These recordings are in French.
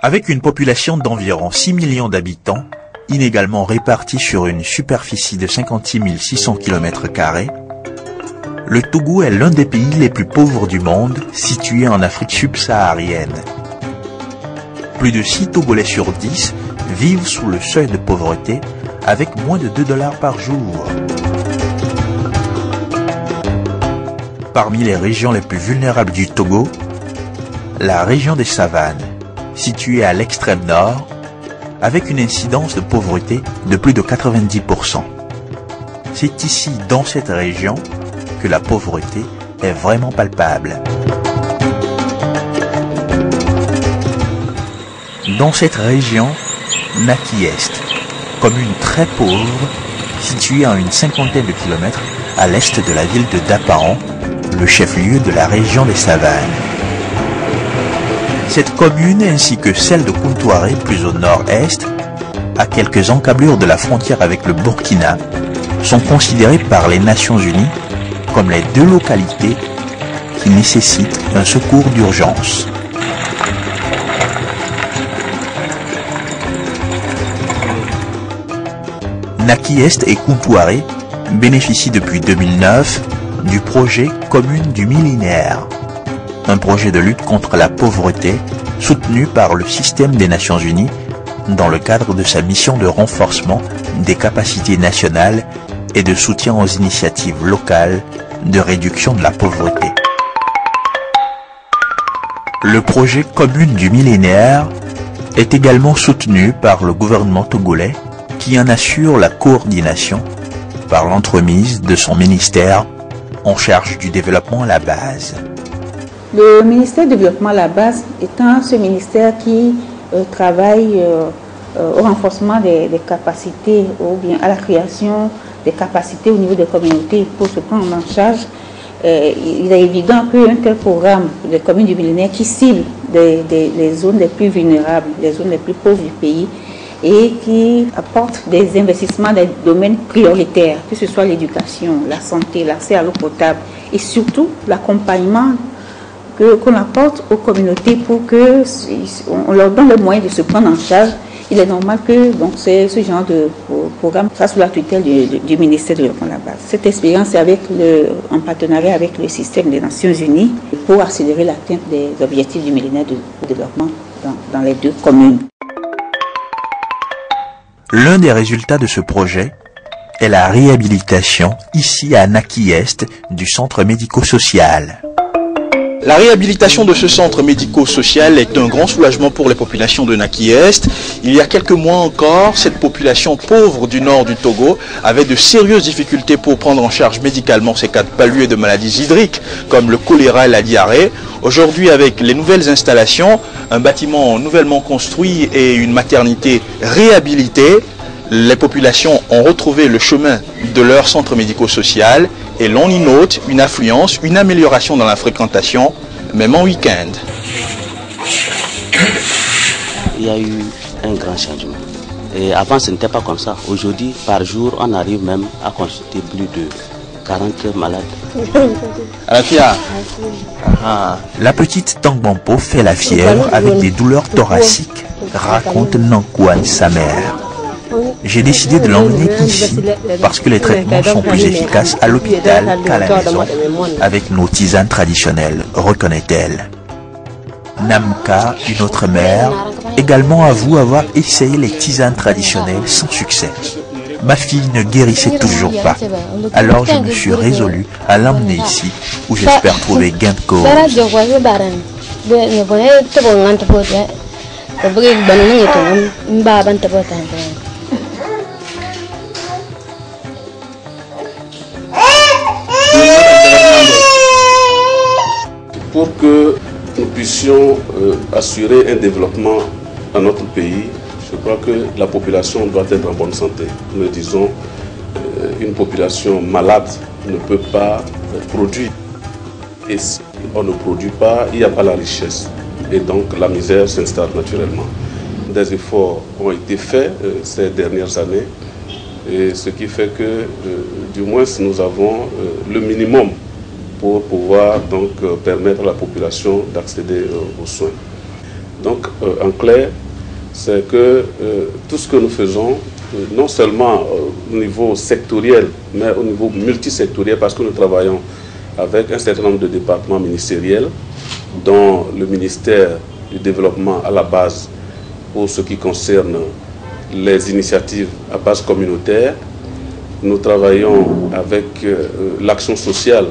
Avec une population d'environ 6 millions d'habitants, inégalement répartis sur une superficie de 56 600 km², le Togo est l'un des pays les plus pauvres du monde, situé en Afrique subsaharienne. Plus de 6 Togolais sur 10 vivent sous le seuil de pauvreté avec moins de 2 $ par jour. Parmi les régions les plus vulnérables du Togo, la région des savanes, située à l'extrême nord, avec une incidence de pauvreté de plus de 90%. C'est ici, dans cette région, que la pauvreté est vraiment palpable. Dans cette région, Naki-Est, commune très pauvre, située à une cinquantaine de kilomètres à l'est de la ville de Daparan, le chef-lieu de la région des savanes. Cette commune, ainsi que celle de Kontouaré, plus au nord-est, à quelques encablures de la frontière avec le Burkina, sont considérées par les Nations Unies comme les 2 localités qui nécessitent un secours d'urgence. Naki-Est et Kontouaré bénéficient depuis 2009 du projet Commune du Millénaire, un projet de lutte contre la pauvreté soutenu par le système des Nations Unies dans le cadre de sa mission de renforcement des capacités nationales et de soutien aux initiatives locales de réduction de la pauvreté. Le projet Commune du Millénaire est également soutenu par le gouvernement togolais qui en assure la coordination par l'entremise de son ministère en charge du développement à la base. Le ministère du développement à la base étant ce ministère qui travaille au renforcement des capacités ou bien à la création des capacités au niveau des communautés pour se prendre en charge, il est évident qu'un tel programme de communes du millénaire qui cible les zones les plus vulnérables, les zones les plus pauvres du pays et qui apporte des investissements dans des domaines prioritaires, que ce soit l'éducation, la santé, l'accès à l'eau potable et surtout l'accompagnement qu'on apporte aux communautés pour qu'on leur donne les moyens de se prendre en charge. Il est normal que ce genre de programme soit sous la tutelle du ministère de développement à la base. Cette expérience est en partenariat avec le système des Nations Unies pour accélérer l'atteinte des objectifs du millénaire de développement dans les 2 communes. L'un des résultats de ce projet est la réhabilitation, ici à Naki-Est, du centre médico-social. La réhabilitation de ce centre médico-social est un grand soulagement pour les populations de Naki-Est. Il y a quelques mois encore, cette population pauvre du nord du Togo avait de sérieuses difficultés pour prendre en charge médicalement ces cas de palu et de maladies hydriques comme le choléra et la diarrhée. Aujourd'hui, avec les nouvelles installations, un bâtiment nouvellement construit et une maternité réhabilitée, les populations ont retrouvé le chemin de leur centre médico-social et l'on y note une affluence, une amélioration dans la fréquentation, même en week-end. Il y a eu un grand changement. Et avant, ce n'était pas comme ça. Aujourd'hui, par jour, on arrive même à consulter plus de 40 malades. La petite Tangbampo fait la fièvre avec des douleurs thoraciques, raconte Nankouane, sa mère. J'ai décidé de l'emmener ici parce que les traitements sont plus efficaces à l'hôpital qu'à la maison avec nos tisanes traditionnelles, reconnaît-elle. Namka, une autre mère, également avoue avoir essayé les tisanes traditionnelles sans succès. Ma fille ne guérissait toujours pas, alors je me suis résolu à l'emmener ici où j'espère trouver gain de cause. Pour que nous puissions assurer un développement dans notre pays, je crois que la population doit être en bonne santé. Nous disons, une population malade ne peut pas produire. Et si on ne produit pas, il n'y a pas la richesse. Et donc la misère s'installe naturellement. Des efforts ont été faits ces dernières années Et ce qui fait que, du moins, nous avons le minimum pour pouvoir donc permettre à la population d'accéder aux soins. Donc, en clair, c'est que tout ce que nous faisons, non seulement au niveau sectoriel, mais au niveau multisectoriel, parce que nous travaillons avec un certain nombre de départements ministériels, dont le ministère du Développement à la base pour ce qui concerne les initiatives à base communautaire. Nous travaillons avec l'action sociale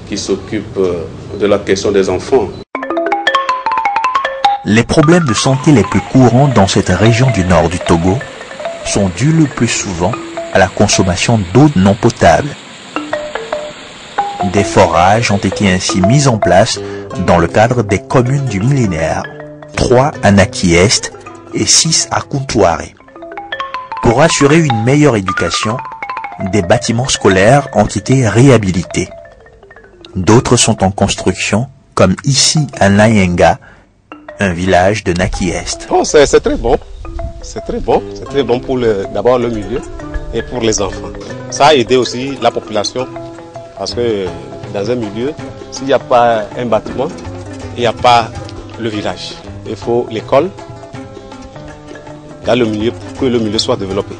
qui s'occupe de la question des enfants. Les problèmes de santé les plus courants dans cette région du nord du Togo sont dus le plus souvent à la consommation d'eau non potable. Des forages ont été ainsi mis en place dans le cadre des communes du millénaire, 3 à Naki-Est et 6 à Kuntouaré. Pour assurer une meilleure éducation, des bâtiments scolaires ont été réhabilités. D'autres sont en construction, comme ici à Nayenga, un village de Naki-Est. Oh, c'est très bon. C'est très bon. C'est très bon pour d'abord le milieu et pour les enfants. Ça a aidé aussi la population parce que dans un milieu, s'il n'y a pas un bâtiment, il n'y a pas le village. Il faut l'école dans le milieu pour que le milieu soit développé.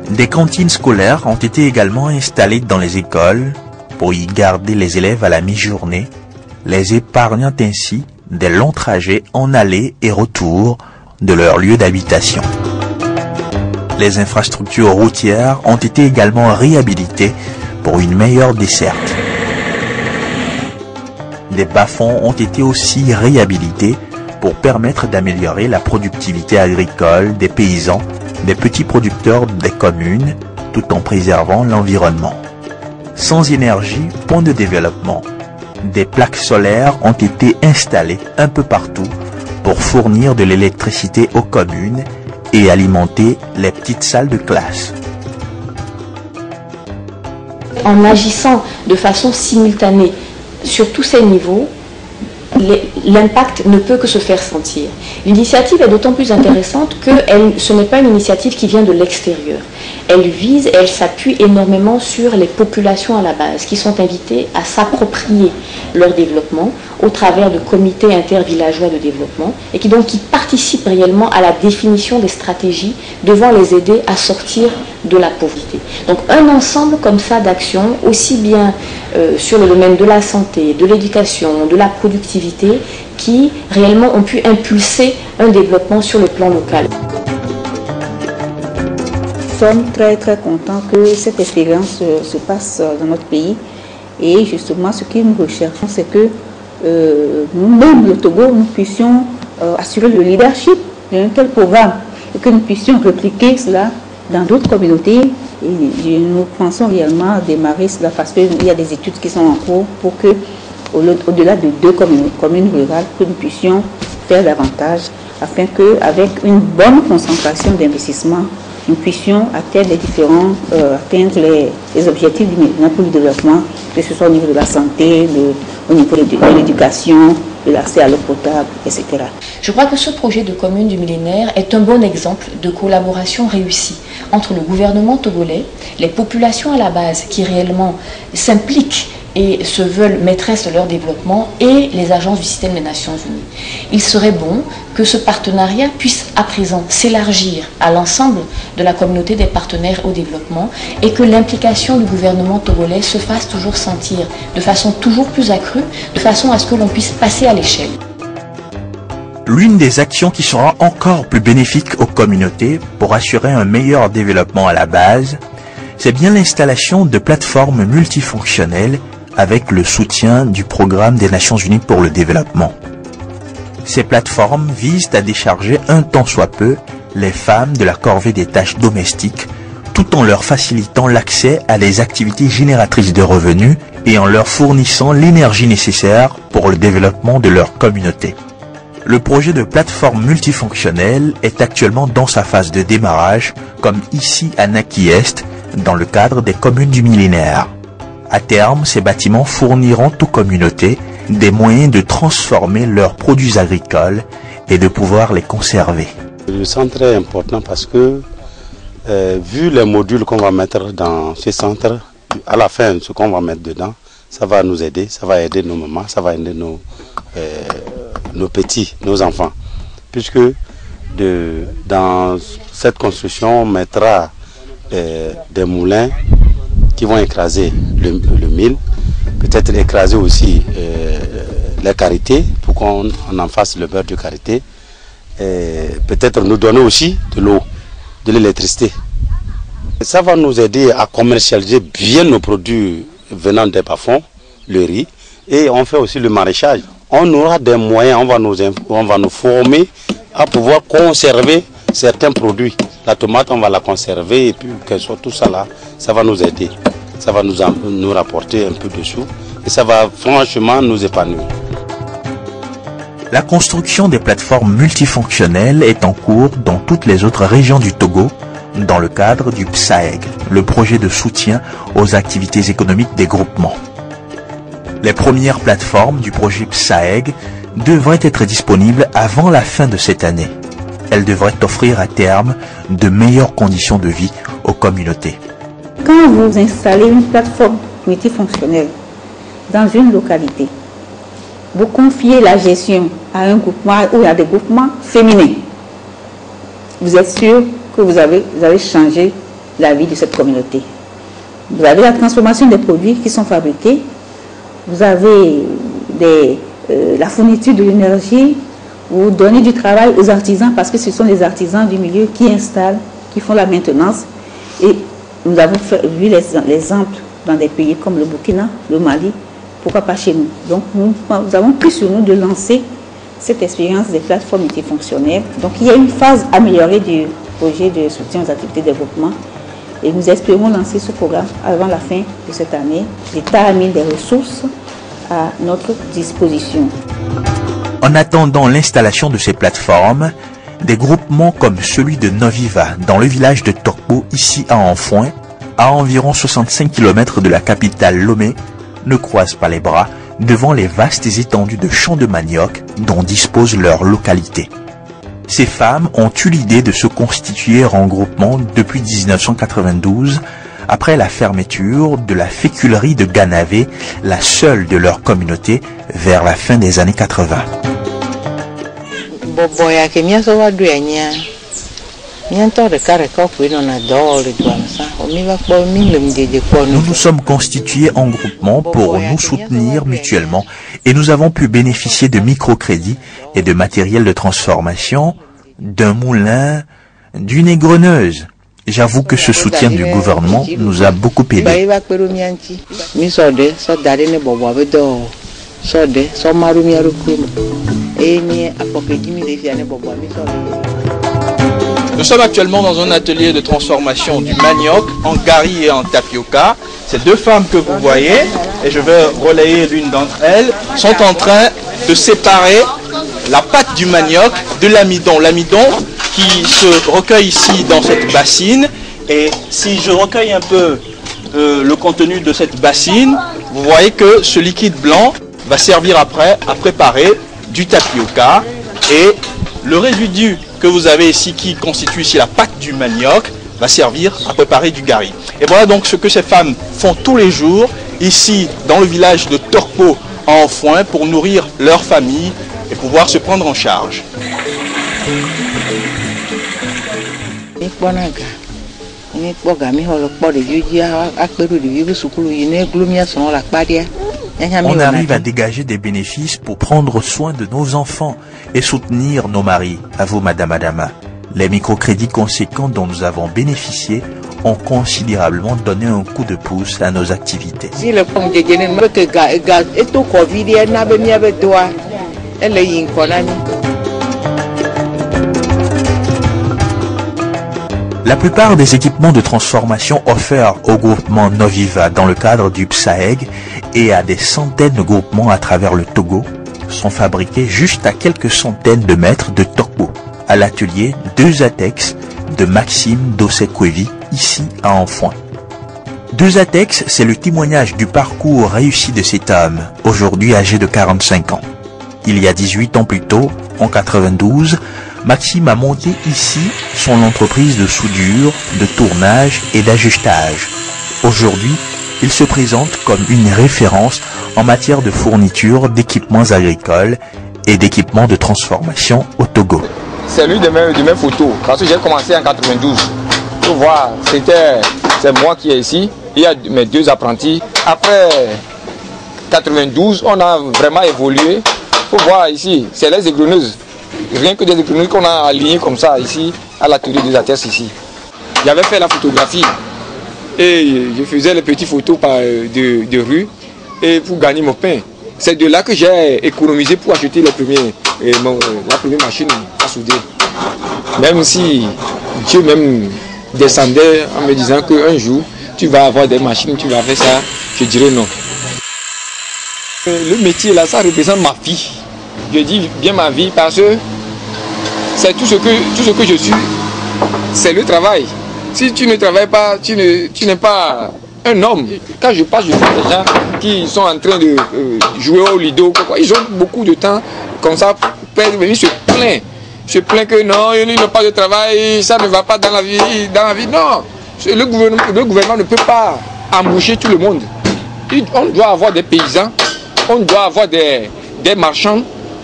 Des cantines scolaires ont été également installées dans les écoles pour y garder les élèves à la mi-journée, les épargnant ainsi des longs trajets en aller et retour de leur lieu d'habitation. Les infrastructures routières ont été également réhabilitées pour une meilleure desserte. Des bas-fonds ont été aussi réhabilités pour permettre d'améliorer la productivité agricole des paysans, des petits producteurs des communes, tout en préservant l'environnement. Sans énergie, point de développement. Des plaques solaires ont été installées un peu partout pour fournir de l'électricité aux communes et alimenter les petites salles de classe. En agissant de façon simultanée sur tous ces niveaux, l'impact ne peut que se faire sentir. L'initiative est d'autant plus intéressante que ce n'est pas une initiative qui vient de l'extérieur. Elle vise et elle s'appuie énormément sur les populations à la base qui sont invitées à s'approprier leur développement au travers de comités intervillageois de développement et qui participent réellement à la définition des stratégies devant les aider à sortir de la pauvreté. Donc un ensemble comme ça d'actions, aussi bien sur le domaine de la santé, de l'éducation, de la productivité, qui réellement ont pu impulser un développement sur le plan local. Nous sommes très contents que cette expérience se passe dans notre pays et justement ce que nous recherchons c'est que nous-mêmes le Togo nous puissions assurer le leadership d'un tel programme et que nous puissions répliquer cela dans d'autres communautés et nous pensons réellement démarrer cela parce qu'il y a des études qui sont en cours pour que au-delà de 2 communes rurales que nous puissions faire davantage afin qu'avec une bonne concentration d'investissement nous puissions atteindre les objectifs du millénaire pour le développement, que ce soit au niveau de la santé, au niveau de l'éducation, de l'accès à l'eau potable, etc. Je crois que ce projet de commune du millénaire est un bon exemple de collaboration réussie entre le gouvernement togolais, les populations à la base qui réellement s'impliquent et se veulent maîtresses de leur développement et les agences du système des Nations Unies. Il serait bon que ce partenariat puisse à présent s'élargir à l'ensemble de la communauté des partenaires au développement et que l'implication du gouvernement togolais se fasse toujours sentir de façon toujours plus accrue, de façon à ce que l'on puisse passer à l'échelle. L'une des actions qui sera encore plus bénéfique aux communautés pour assurer un meilleur développement à la base, c'est bien l'installation de plateformes multifonctionnelles avec le soutien du Programme des Nations Unies pour le développement. Ces plateformes visent à décharger un tant soit peu les femmes de la corvée des tâches domestiques, tout en leur facilitant l'accès à des activités génératrices de revenus et en leur fournissant l'énergie nécessaire pour le développement de leur communauté. Le projet de plateforme multifonctionnelle est actuellement dans sa phase de démarrage, comme ici à Naki-Est, dans le cadre des communes du millénaire. À terme, ces bâtiments fourniront aux communautés des moyens de transformer leurs produits agricoles et de pouvoir les conserver. Le centre est important parce que, vu les modules qu'on va mettre dans ce centre, à la fin, ce qu'on va mettre dedans, ça va nous aider, ça va aider nos mamans, ça va aider nos petits, nos enfants. Puisque dans cette construction, on mettra des moulins qui vont écraser le mil, peut-être écraser aussi les karités pour qu'on en fasse le beurre de karité, peut-être nous donner aussi de l'eau, de l'électricité. Ça va nous aider à commercialiser bien nos produits venant des bas-fonds, le riz, et on fait aussi le maraîchage. On aura des moyens, on va nous former à pouvoir conserver certains produits. La tomate, on va la conserver et puis qu'elle soit tout ça là, ça va nous aider. Ça va nous rapporter un peu de sous et ça va franchement nous épanouir. La construction des plateformes multifonctionnelles est en cours dans toutes les autres régions du Togo, dans le cadre du PSAEG, le projet de soutien aux activités économiques des groupements. Les premières plateformes du projet PSAEG devraient être disponibles avant la fin de cette année. Elles devraient offrir à terme de meilleures conditions de vie aux communautés. Quand vous installez une plateforme multifonctionnelle dans une localité, vous confiez la gestion à un groupement ou à des groupements féminins. Vous êtes sûr que vous allez changer la vie de cette communauté. Vous avez la transformation des produits qui sont fabriqués, vous avez la fourniture de l'énergie, vous donnez du travail aux artisans parce que ce sont les artisans du milieu qui installent, qui font la maintenance. Et nous avons vu l'exemple dans des pays comme le Burkina, le Mali, pourquoi pas chez nous. Donc nous avons pris sur nous de lancer cette expérience des plateformes multifonctionnelles. Donc il y a une phase améliorée du projet de soutien aux activités de développement et nous espérons lancer ce programme avant la fin de cette année. L'État a mis des ressources à notre disposition. En attendant l'installation de ces plateformes, des groupements comme celui de Noviva dans le village de Tokpo, ici à Anfoin, à environ 65 km de la capitale Lomé, ne croisent pas les bras devant les vastes étendues de champs de manioc dont dispose leur localité. Ces femmes ont eu l'idée de se constituer en groupement depuis 1992, après la fermeture de la féculerie de Ganavé, la seule de leur communauté, vers la fin des années 80. Nous nous sommes constitués en groupement pour nous soutenir mutuellement et nous avons pu bénéficier de microcrédits et de matériel de transformation, d'un moulin, d'une égreneuse. J'avoue que ce soutien du gouvernement nous a beaucoup aidés. Nous sommes actuellement dans un atelier de transformation du manioc en gari et en tapioca. Ces deux femmes que vous voyez, et je vais relayer l'une d'entre elles, sont en train de séparer la pâte du manioc de l'amidon. L'amidon qui se recueille ici dans cette bassine. Et si je recueille un peu le contenu de cette bassine, vous voyez que ce liquide blanc va servir après à préparer du tapioca. Et le résidu que vous avez ici, qui constitue ici la pâte du manioc, va servir à préparer du gari. Et voilà donc ce que ces femmes font tous les jours, ici dans le village de Torpo, en Anfoin, pour nourrir leur famille et pouvoir se prendre en charge. On arrive à dégager des bénéfices pour prendre soin de nos enfants et soutenir nos maris. À vous, Madame Adama. Les microcrédits conséquents dont nous avons bénéficié ont considérablement donné un coup de pouce à nos activités. La plupart des équipements de transformation offerts au groupement Noviva dans le cadre du PSAEG et à des centaines de groupements à travers le Togo sont fabriqués juste à quelques centaines de mètres de Tokpo, à l'atelier 2ATEX de Maxime Dossekwevi, ici à Anfoin. 2ATEX, c'est le témoignage du parcours réussi de cet homme, aujourd'hui âgé de 45 ans. Il y a 18 ans plus tôt, en 92, Maxime a monté ici son entreprise de soudure, de tournage et d'ajustage. Aujourd'hui, il se présente comme une référence en matière de fourniture d'équipements agricoles et d'équipements de transformation au Togo. C'est l'une de mes photos, parce que j'ai commencé en 92. Tu vois, c'est moi qui est ici, il y a mes deux apprentis. Après 92, on a vraiment évolué. Il faut voir ici, c'est les égreneuses. Rien que des égreneuses qu'on a alignées comme ça ici, à l'atelier des ATS ici. J'avais fait la photographie et je faisais les petites photos de rue et pour gagner mon pain. C'est de là que j'ai économisé pour acheter la première machine à souder. Même si Dieu même descendait en me disant qu'un jour, tu vas avoir des machines, tu vas faire ça, je dirais non. Le métier là, ça représente ma vie. Je dis bien ma vie parce que c'est tout ce que je suis, c'est le travail. Si tu ne travailles pas, tu n'es pas un homme. Quand je passe, je vois des gens qui sont en train de jouer au lido, ils ont beaucoup de temps comme ça, ils se plaignent que non, ils n'ont pas de travail, ça ne va pas dans la vie. Non, le gouvernement ne peut pas embaucher tout le monde. On doit avoir des paysans, on doit avoir des marchands,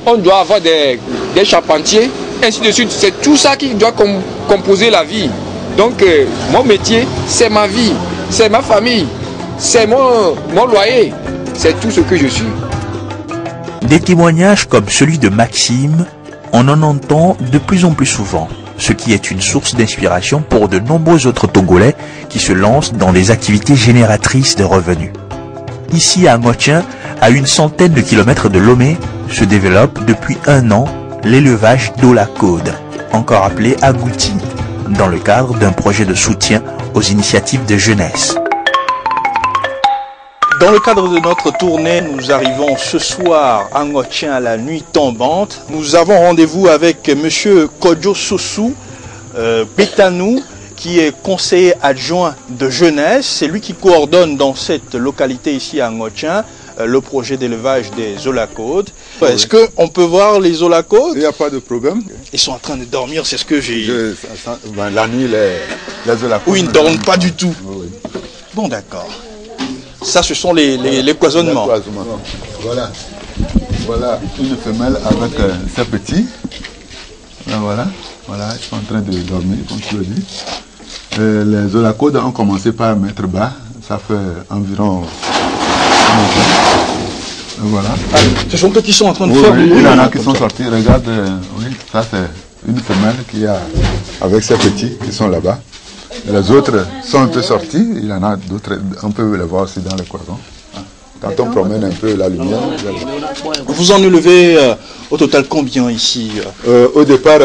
on doit avoir des charpentiers, ainsi de suite. C'est tout ça qui doit composer la vie. Donc mon métier, c'est ma vie, c'est ma famille, c'est mon loyer, c'est tout ce que je suis. Des témoignages comme celui de Maxime, on en entend de plus en plus souvent, ce qui est une source d'inspiration pour de nombreux autres Togolais qui se lancent dans des activités génératrices de revenus. Ici à Ngotien, à une centaine de kilomètres de Lomé, se développe depuis 1 an l'élevage d'Olacode, encore appelé agouti, dans le cadre d'un projet de soutien aux initiatives de jeunesse. Dans le cadre de notre tournée, nous arrivons ce soir à Ngotien à la nuit tombante. Nous avons rendez-vous avec M. Kodjo Sossou Betanou, qui est conseiller adjoint de jeunesse. C'est lui qui coordonne dans cette localité ici à Ngotien le projet d'élevage des Olacodes. Est-ce qu'on peut voir les Olacodes? Il n'y a pas de problème. Ils sont en train de dormir, c'est ce que j'ai... La nuit, les Olacodes... Oui, ils ne dorment pas du tout. Oui. Bon, d'accord. Ça, ce sont les cloisonnements. Voilà. Voilà une femelle avec ses petits. Voilà. Voilà, ils sont en train de dormir, comme tu le dis. Les Olacodes ont commencé par mettre bas. Ça fait environ... Voilà. Ah, ce sont eux qui sont en train de faire... Oui, il y en a qui sont sortis. Regarde, oui, ça c'est une femelle qui a avec ses petits qui sont là-bas. Les autres sont un peu sortis. Il y en a d'autres, on peut les voir aussi dans les cloisons. Quand on promène un peu la lumière... Vous en élevez au total combien ici? Au départ,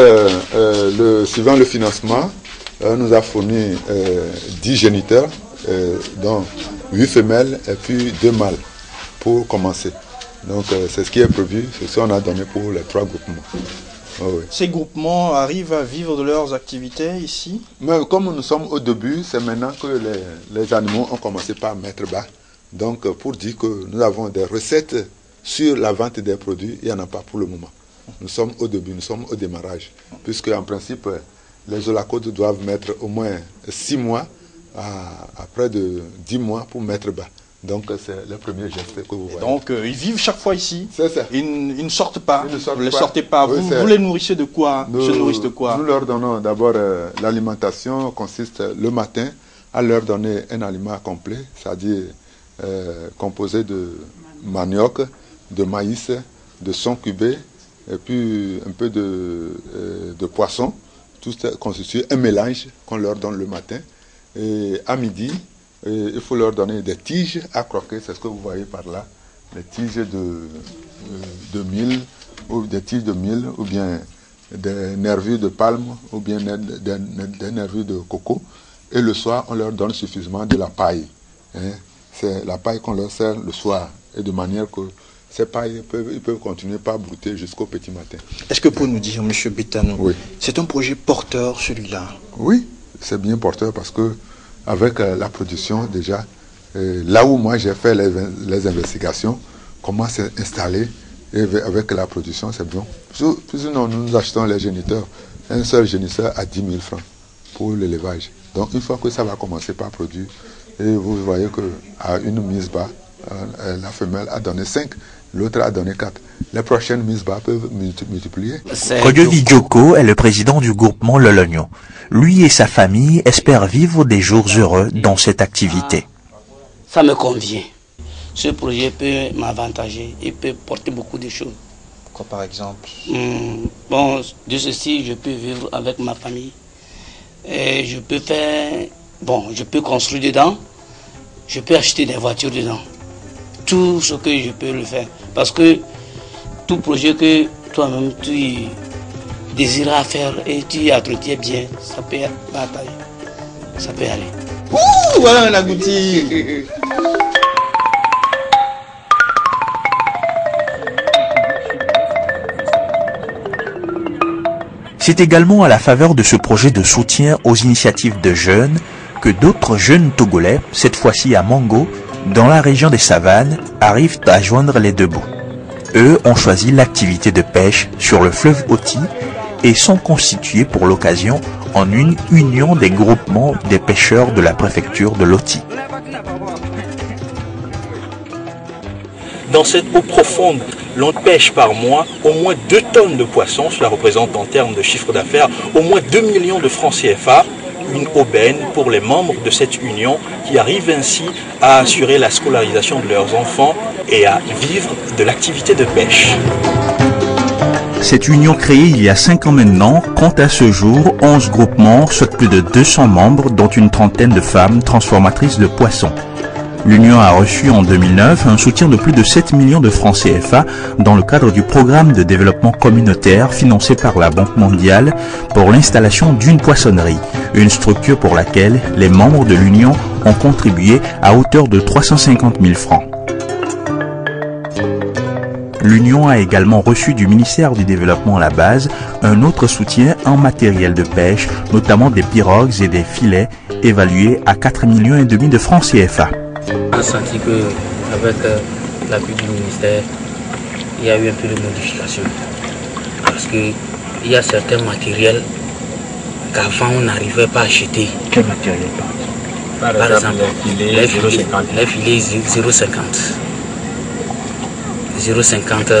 suivant le financement, nous a fourni 10 géniteurs, dont 8 femelles et puis 2 mâles pour commencer. Donc c'est ce qui est prévu, c'est ce qu'on a donné pour les 3 groupements. Oh, oui. Ces groupements arrivent à vivre de leurs activités ici? Mais comme nous sommes au début, c'est maintenant que les animaux ont commencé par mettre bas. Donc pour dire que nous avons des recettes sur la vente des produits, il n'y en a pas pour le moment. Nous sommes au début, nous sommes au démarrage. Puisque en principe, les Olacodes doivent mettre au moins 6 mois à près de 10 mois pour mettre bas. Donc c'est le premier geste que vous voyez. Donc ils vivent chaque fois ici? C'est ça. Ils ne sortent pas? Vous ne les sortez pas? Oui, vous les nourrissez de quoi? Se nourrissent de quoi? Nous leur donnons d'abord l'alimentation consiste le matin à leur donner un aliment complet, c'est-à-dire composé de manioc, de maïs, de son cubé et puis un peu de poisson. Tout ça constitue un mélange qu'on leur donne le matin. Et à midi, il faut leur donner des tiges à croquer, c'est ce que vous voyez par là, des tiges de mil, ou des tiges de mil, ou bien des nervures de palme, ou bien des nervures de coco. Et le soir, on leur donne suffisamment de la paille. Hein. C'est la paille qu'on leur sert le soir, et de manière que ces pailles, ils peuvent continuer par brouter jusqu'au petit matin. Est-ce que vous pouvez nous dire, M. Betanou, oui, c'est un projet porteur celui-là? Oui, c'est bien porteur parce que avec la production déjà, là où moi j'ai fait les investigations, comment c'est installé, et avec la production c'est bon. Sinon nous achetons les géniteurs un seul génisseur à 10 000 francs pour l'élevage. Donc une fois que ça va commencer par produire, et vous voyez qu'à une mise bas, la femelle a donné 5, l'autre a donné 4. Les prochaines mises bas peuvent multiplier. Kodjovi Djoko est le président du groupement Lolognon. Lui et sa famille espèrent vivre des jours heureux dans cette activité. Ça me convient. Ce projet peut m'avantager et peut porter beaucoup de choses. Quoi par exemple? Bon, de ceci, je peux vivre avec ma famille. Et je peux faire... Bon, je peux construire dedans. Je peux acheter des voitures dedans. Tout ce que je peux le faire. Parce que tout projet que toi-même tu désiras faire et tu entretiens bien, ça peut batailler. Ça peut aller. Ouh, voilà un agouti. C'est également à la faveur de ce projet de soutien aux initiatives de jeunes que d'autres jeunes Togolais, cette fois-ci à Mango, dans la région des Savanes, arrivent à joindre les deux bouts. Eux ont choisi l'activité de pêche sur le fleuve Oti et sont constitués pour l'occasion en une union des groupements des pêcheurs de la préfecture de l'Oti. Dans cette eau profonde, l'on pêche par mois au moins 2 tonnes de poissons. Cela représente en termes de chiffre d'affaires au moins 2 millions de francs CFA. Une aubaine pour les membres de cette union qui arrivent ainsi à assurer la scolarisation de leurs enfants et à vivre de l'activité de pêche. Cette union créée il y a 5 ans maintenant compte à ce jour 11 groupements, soit plus de 200 membres, dont une trentaine de femmes transformatrices de poissons. L'Union a reçu en 2009 un soutien de plus de 7 millions de francs CFA dans le cadre du programme de développement communautaire financé par la Banque mondiale pour l'installation d'une poissonnerie, une structure pour laquelle les membres de l'Union ont contribué à hauteur de 350 000 francs. L'Union a également reçu du ministère du Développement à la base un autre soutien en matériel de pêche, notamment des pirogues et des filets évalués à 4,5 millions de francs CFA. On a senti qu'avec l'appui du ministère, il y a eu un peu de modification. Parce qu'il y a certains matériels qu'avant on n'arrivait pas à acheter. Quel matériel? Par exemple, les filets 0,50. 0,50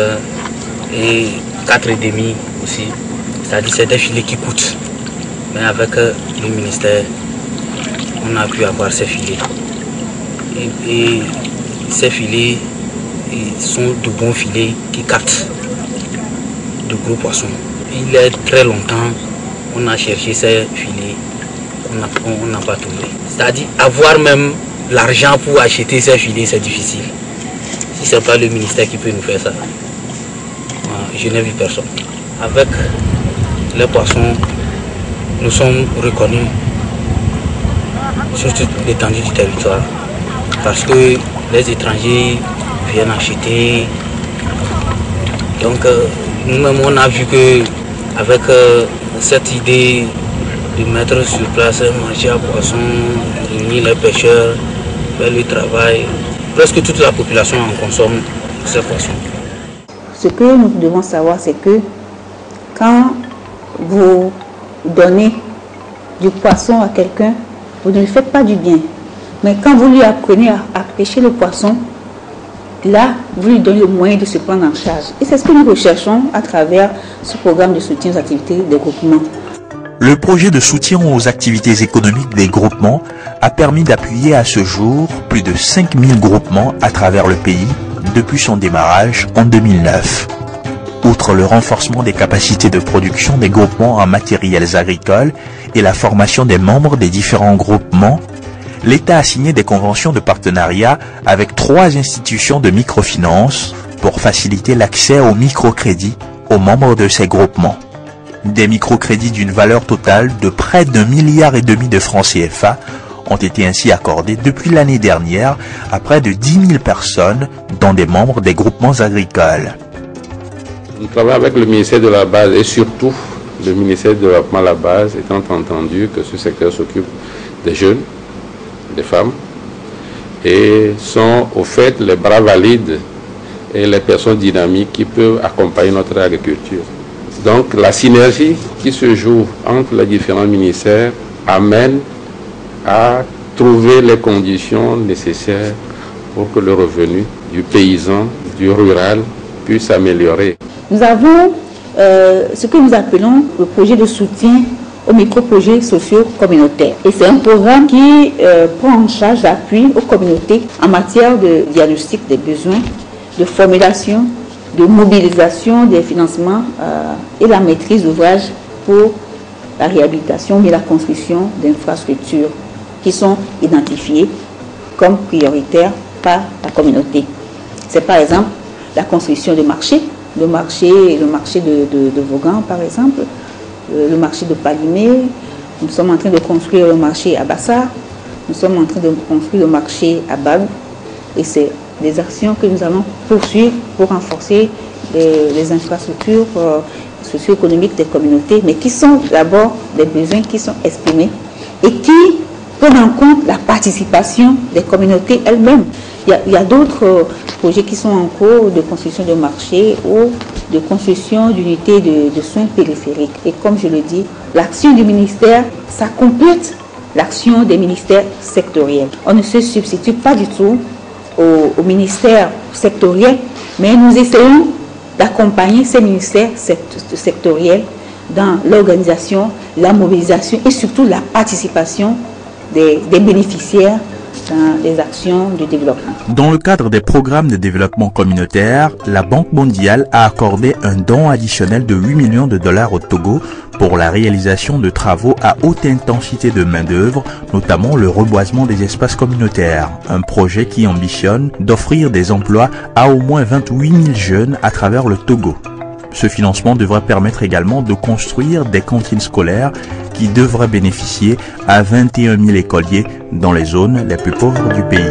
et 4,5 aussi. C'est-à-dire c'est des filets qui coûtent. Mais avec le ministère, on a pu avoir ces filets. Et ces filets sont de bons filets qui captent de gros poissons. Il y a très longtemps, on a cherché ces filets, on n'a pas trouvé. C'est-à-dire avoir même l'argent pour acheter ces filets, c'est difficile. Si ce n'est pas le ministère qui peut nous faire ça, je n'ai vu personne. Avec les poissons, nous sommes reconnus sur toute l'étendue du territoire. Parce que les étrangers viennent acheter. Donc nous-mêmes on a vu qu'avec cette idée de mettre sur place un marché à poissons, réunir les pêcheurs, faire le travail, presque toute la population en consomme ces poissons. Ce que nous devons savoir, c'est que quand vous donnez du poisson à quelqu'un, vous ne lui faites pas du bien. Mais quand vous lui apprenez à pêcher le poisson, là, vous lui donnez le moyen de se prendre en charge. Et c'est ce que nous recherchons à travers ce programme de soutien aux activités des groupements. Le projet de soutien aux activités économiques des groupements a permis d'appuyer à ce jour plus de 5000 groupements à travers le pays depuis son démarrage en 2009. Outre le renforcement des capacités de production des groupements en matériels agricoles et la formation des membres des différents groupements, l'État a signé des conventions de partenariat avec 3 institutions de microfinance pour faciliter l'accès au microcrédit aux membres de ces groupements. Des microcrédits d'une valeur totale de près d'1,5 milliard de francs CFA ont été ainsi accordés depuis l'année dernière à près de 10 000 personnes, dont des membres des groupements agricoles. Nous travaillons avec le ministère de la base et surtout le ministère de développement à la base, étant entendu que ce secteur s'occupe des jeunes, des femmes, et sont au fait les bras valides et les personnes dynamiques qui peuvent accompagner notre agriculture. Donc la synergie qui se joue entre les différents ministères amène à trouver les conditions nécessaires pour que le revenu du paysan, du rural, puisse s'améliorer. Nous avons ce que nous appelons le projet de soutien aux micro-projets sociaux communautaires. Et c'est un programme qui prend en charge l'appui aux communautés en matière de diagnostic des besoins, de formulation, de mobilisation des financements et la maîtrise d'ouvrage pour la réhabilitation et la construction d'infrastructures qui sont identifiées comme prioritaires par la communauté. C'est par exemple la construction de marchés, le marché de Vaughan par exemple, le marché de Palimé. Nous sommes en train de construire le marché à Bassar, nous sommes en train de construire le marché à Bag, et c'est des actions que nous allons poursuivre pour renforcer les infrastructures socio-économiques des communautés, mais qui sont d'abord des besoins qui sont exprimés et qui prennent en compte la participation des communautés elles-mêmes. Il y a d'autres projets qui sont en cours de construction de marchés ou de construction d'unités de soins périphériques. Et comme je le dis, l'action du ministère, ça complète l'action des ministères sectoriels. On ne se substitue pas du tout au ministère sectoriel, mais nous essayons d'accompagner ces ministères sectoriels dans l'organisation, la mobilisation et surtout la participation des bénéficiaires dans les actions de développement. Dans le cadre des programmes de développement communautaire, la Banque mondiale a accordé un don additionnel de 8 millions de dollars au Togo pour la réalisation de travaux à haute intensité de main-d'œuvre, notamment le reboisement des espaces communautaires. Un projet qui ambitionne d'offrir des emplois à au moins 28 000 jeunes à travers le Togo. Ce financement devrait permettre également de construire des cantines scolaires qui devraient bénéficier à 21 000 écoliers dans les zones les plus pauvres du pays.